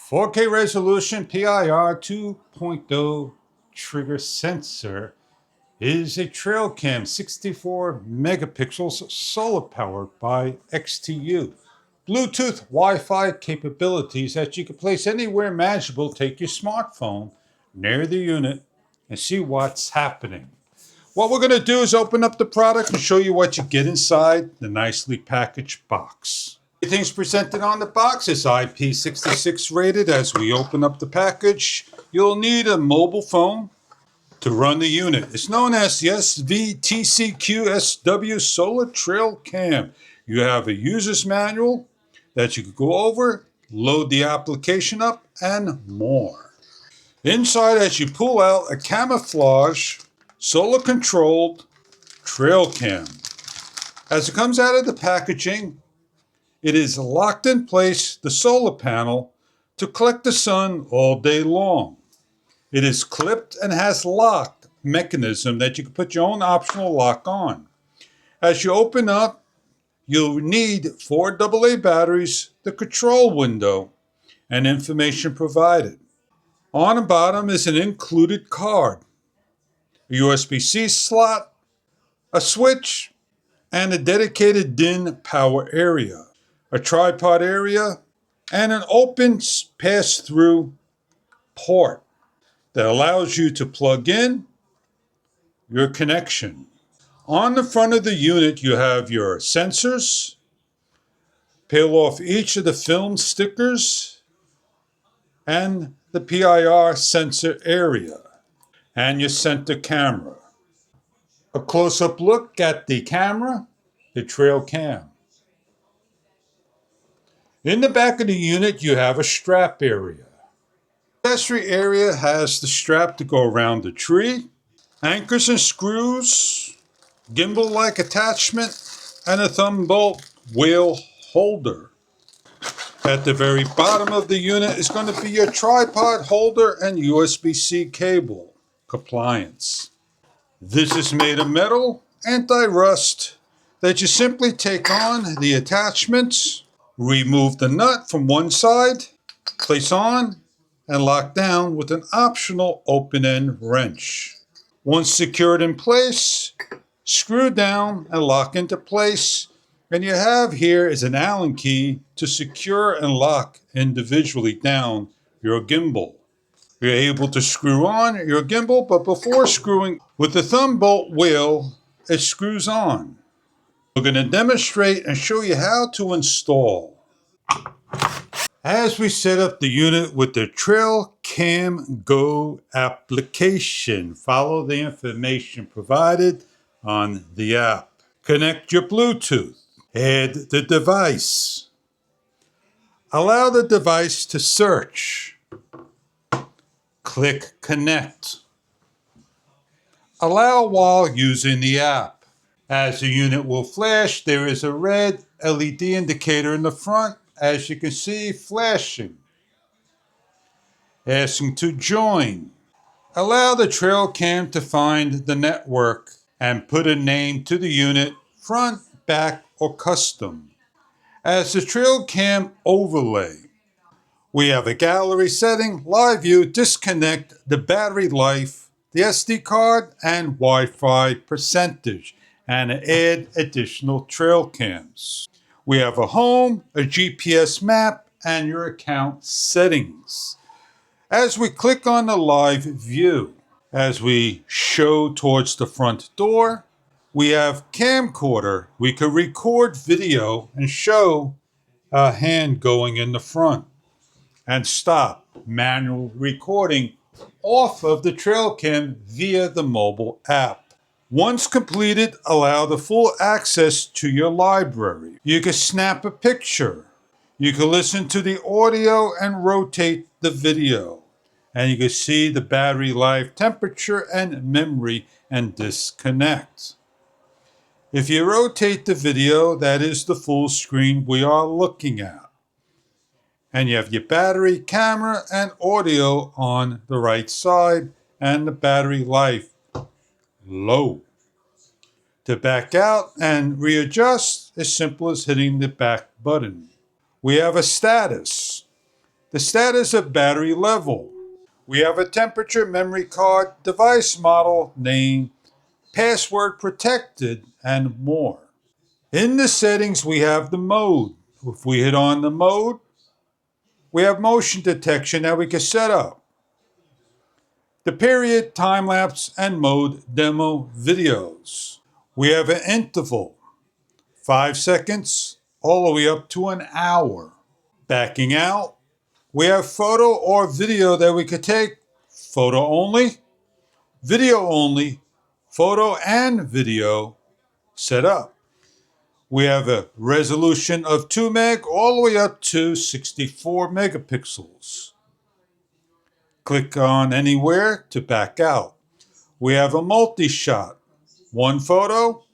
4K resolution PIR 2.0 trigger sensor is a trail cam 64 megapixels solar powered by XTU. Bluetooth Wi-Fi capabilities that you can place anywhere imaginable. Take your smartphone near the unit and see what's happening. What we're going to do is open up the product and show you what you get inside the nicely packaged box. Everything's presented on the box is IP66 rated. As we open up the package, you'll need a mobile phone to run the unit. It's known as the XTU Solar Trail Cam. You have a user's manual that you can go over, load the application up, and more. Inside, as you pull out, a camouflage, solar-controlled trail cam. As it comes out of the packaging, it is locked in place, the solar panel, to collect the sun all day long. It is clipped and has lock mechanism that you can put your own optional lock on. As you open up, you'll need 4 AA batteries, the control window, and information provided. On the bottom is an included card, a USB-C slot, a switch, and a dedicated DIN power area, a tripod area, and an open pass-through port that allows you to plug in your connection. On the front of the unit, you have your sensors. Peel off each of the film stickers and the PIR sensor area and your center camera. A close-up look at the camera, the trail cam. In the back of the unit, you have a strap area. The accessory area has the strap to go around the tree, anchors and screws, gimbal-like attachment, and a thumb bolt wheel holder. At the very bottom of the unit is going to be your tripod holder and USB-C cable compliance. This is made of metal, anti-rust, that you simply take on the attachments, remove the nut from one side, place on, and lock down with an optional open-end wrench. Once secured in place, screw down and lock into place, and you have here is an Allen key to secure and lock individually down your gimbal. You're able to screw on your gimbal, but before screwing with the thumb bolt wheel, it screws on. We're going to demonstrate and show you how to install. As we set up the unit with the Trail Cam Go application, follow the information provided on the app. Connect your Bluetooth. Add the device. Allow the device to search. Click Connect. Allow while using the app. As the unit will flash, there is a red LED indicator in the front, as you can see, flashing. Asking to join. Allow the trail cam to find the network and put a name to the unit, front, back, or custom. As the trail cam overlay, we have a gallery setting, live view, disconnect, the battery life, the SD card, and Wi-Fi percentage, and add additional trail cams. We have a home, a GPS map, and your account settings. As we click on the live view, as we show towards the front door, we have camcorder. We could record video and show a hand going in the front and stop manual recording off of the trail cam via the mobile app. Once completed, allow the full access to your library. You can snap a picture. You can listen to the audio and rotate the video. And you can see the battery life, temperature, and memory, and disconnect. If you rotate the video, that is the full screen we are looking at. And you have your battery, camera, and audio on the right side, and the battery life low. To back out and readjust, as simple as hitting the back button. We have a status. the status of battery level. We have a temperature, memory card, device model, name, password protected, and more. In the settings, we have the mode. If we hit on the mode, we have motion detection that we can set up. The period, time lapse, and mode demo videos. We have an interval, 5 seconds, all the way up to an hour. Backing out, we have photo or video that we could take, photo only, video only, photo and video set up. We have a resolution of 2 meg all the way up to 64 megapixels. Click on anywhere to back out. We have a multi-shot, 1 photo,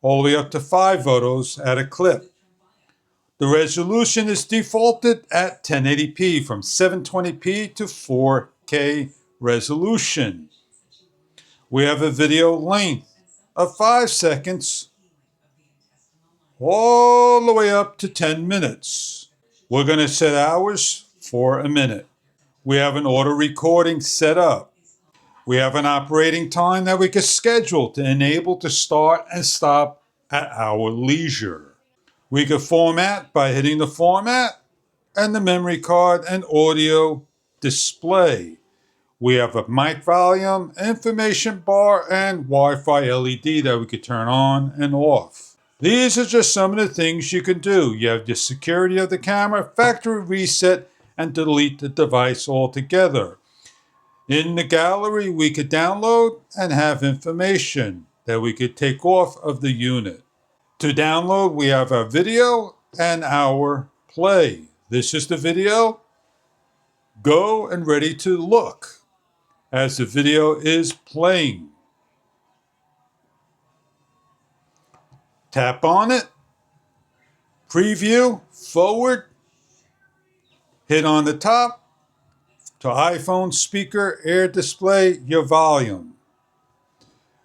all the way up to 5 photos at a clip. The resolution is defaulted at 1080p from 720p to 4K resolution. We have a video length of 5 seconds all the way up to 10 minutes. We're going to set hours for a minute. We have an auto recording set up. We have an operating time that we can schedule to enable to start and stop at our leisure. We can format by hitting the format and the memory card and audio display. We have a mic volume, information bar, and Wi-Fi LED that we could turn on and off. These are just some of the things you can do. You have the security of the camera, factory reset, and delete the device altogether. In the gallery, we could download and have information that we could take off of the unit. To download, we have our video and our play. This is the video. Go and ready to look as the video is playing. Tap on it, preview, forward, hit on the top to iPhone speaker, air display, your volume.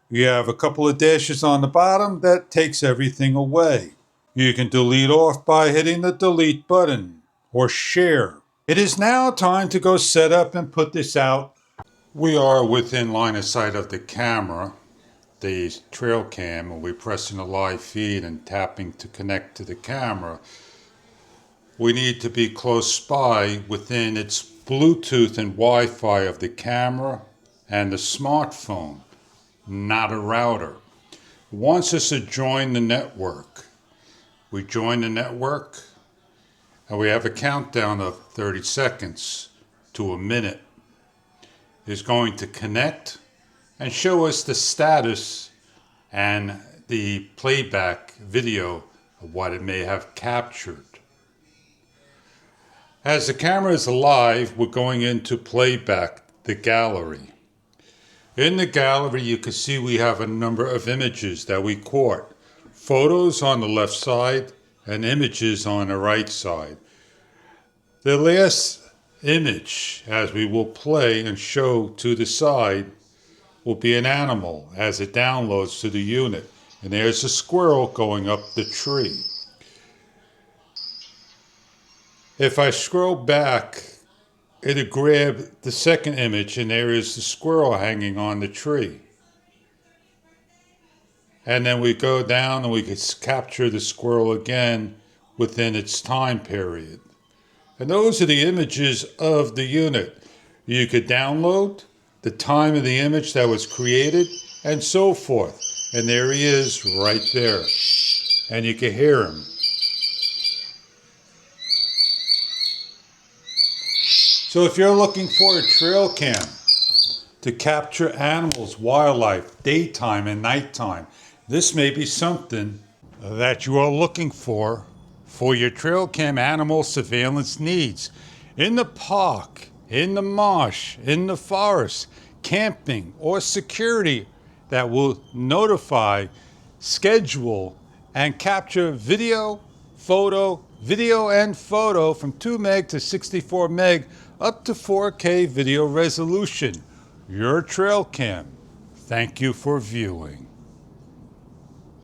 You have a couple of dashes on the bottom that takes everything away. You can delete off by hitting the delete button or share. It is now time to go set up and put this out. We are within line of sight of the camera, the trail cam, and we're pressing the live feed and tapping to connect to the camera. We need to be close by within its Bluetooth and Wi-Fi of the camera and the smartphone, not a router. It wants us to join the network. We join the network and we have a countdown of 30 seconds to a minute. It's going to connect and show us the status and the playback video of what it may have captured. As the camera is alive, we're going into playback, the gallery. In the gallery, you can see we have a number of images that we caught. Photos on the left side and images on the right side. The last image, as we will play and show to the side, will be an animal as it downloads to the unit. And there's a squirrel going up the tree. If I scroll back, it'll grab the second image and there is the squirrel hanging on the tree. And then we go down and we can capture the squirrel again within its time period. And those are the images of the unit. You could download the time of the image that was created and so forth. And there he is right there. And you can hear him. So if you're looking for a trail cam to capture animals, wildlife, daytime and nighttime, this may be something that you are looking for your trail cam animal surveillance needs. In the park, in the marsh, in the forest, camping, or security that will notify, schedule, and capture video and photo from 2 meg to 64 meg up to 4K video resolution. Your trail cam. Thank you for viewing.